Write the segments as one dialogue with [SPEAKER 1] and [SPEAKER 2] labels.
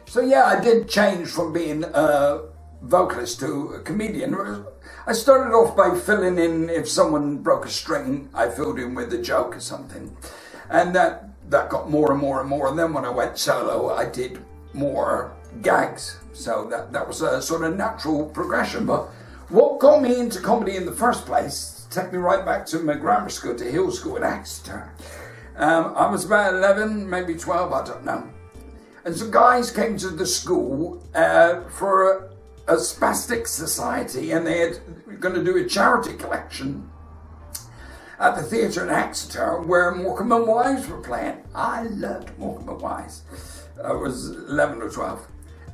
[SPEAKER 1] So yeah, I did change from being a vocalist to a comedian. I started off by filling in, if someone broke a string, I filled in with a joke or something. And that got more and more and more. And then when I went solo, I did more gags. So that was a sort of natural progression. But what got me into comedy in the first place, take me right back to my grammar school, to Hill School in Exeter. I was about 11, maybe 12, I don't know. And some guys came to the school for a spastic society, and they were going to do a charity collection at the theatre in Exeter where Morecambe and Wise were playing. I loved Morecambe and Wise. I was 11 or 12.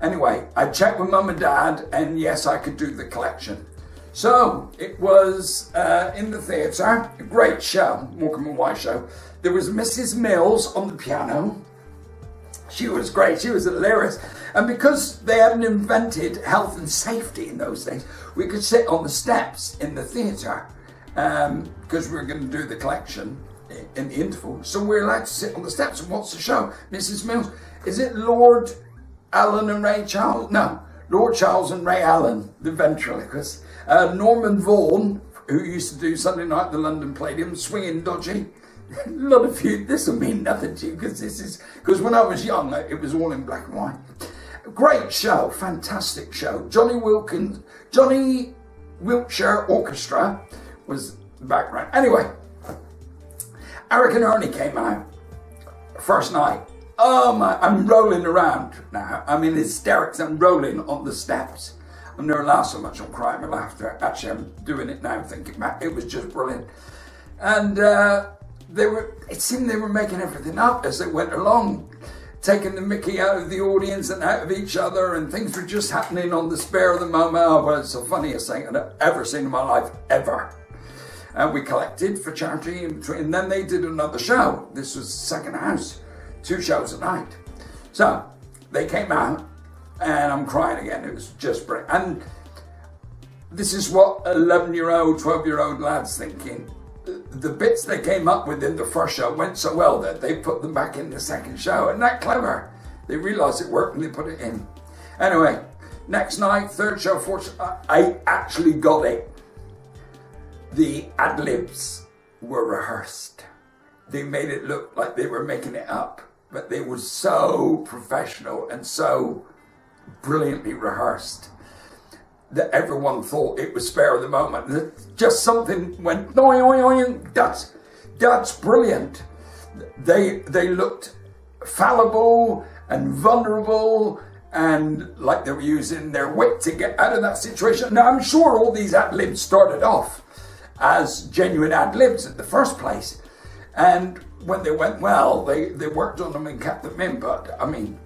[SPEAKER 1] Anyway, I checked with Mum and Dad, and yes, I could do the collection. So it was in the theatre, a great show, Morecambe and Wise show. There was Mrs. Mills on the piano. She was great, she was hilarious. And because they hadn't invented health and safety in those days, we could sit on the steps in the theatre because we were going to do the collection in the interval. So we were allowed to sit on the steps and watch the show. Mrs. Mills, is it Lord Allen and Ray Charles? No, Lord Charles and Ray Allen, the ventriloquist. Norman Vaughan, who used to do Sunday night at the London Palladium, Swinging Dodgy. A lot of you, this will mean nothing to you because when I was young, it was all in black and white. Great show, fantastic show. Johnny Wiltshire Orchestra was the background. Anyway, Eric and Ernie came out first night. Oh my, I'm rolling around now. I'm in hysterics. I'm rolling on the steps. I've never laughed so much. I'm crying with laughter. Actually, I'm doing it now, thinking back. It was just brilliant. And it seemed they were making everything up as they went along, taking the mickey out of the audience and out of each other, and things were just happening on the spur of the moment. Oh, well, it's the funniest thing I've ever seen in my life, ever. And we collected for charity in between, and then they did another show. This was the second house, 2 shows a night. So they came out, and I'm crying again. It was just brilliant. And this is what 11-year-old, 12-year-old lads thinking. The bits they came up with in the first show went so well that they put them back in the second show. And that clever. They realised it worked and they put it in. Anyway, next night, third show, fourth show, I actually got it. The ad-libs were rehearsed. They made it look like they were making it up. But they were so professional and so brilliantly rehearsed that everyone thought it was spare of the moment. That just something went, that's brilliant. They looked fallible and vulnerable and like they were using their wit to get out of that situation. Now, I'm sure all these ad-libs started off as genuine ad-libs in the first place. And when they went well, they worked on them and kept them in. But, I mean,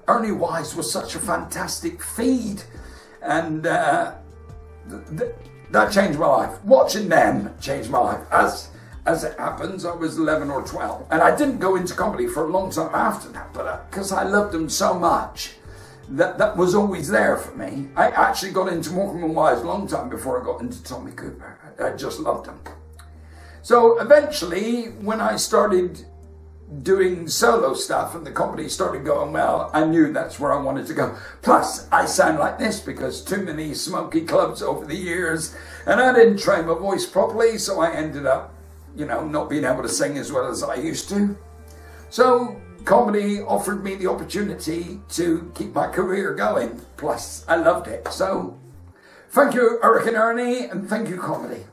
[SPEAKER 1] Ernie Wise was such a fantastic feed. And that changed my life. Watching them changed my life. As it happens, I was 11 or 12. And I didn't go into comedy for a long time after that, but because I loved them so much, that was always there for me. I actually got into Morecambe and Wise a long time before I got into Tommy Cooper. I just loved them. So eventually, when I started doing solo stuff and the comedy started going well, I knew that's where I wanted to go. Plus, I sound like this because too many smoky clubs over the years, and I didn't train my voice properly, so I ended up, you know, not being able to sing as well as I used to. So comedy offered me the opportunity to keep my career going. Plus, I loved it. So thank you, Eric and Ernie, and thank you, comedy.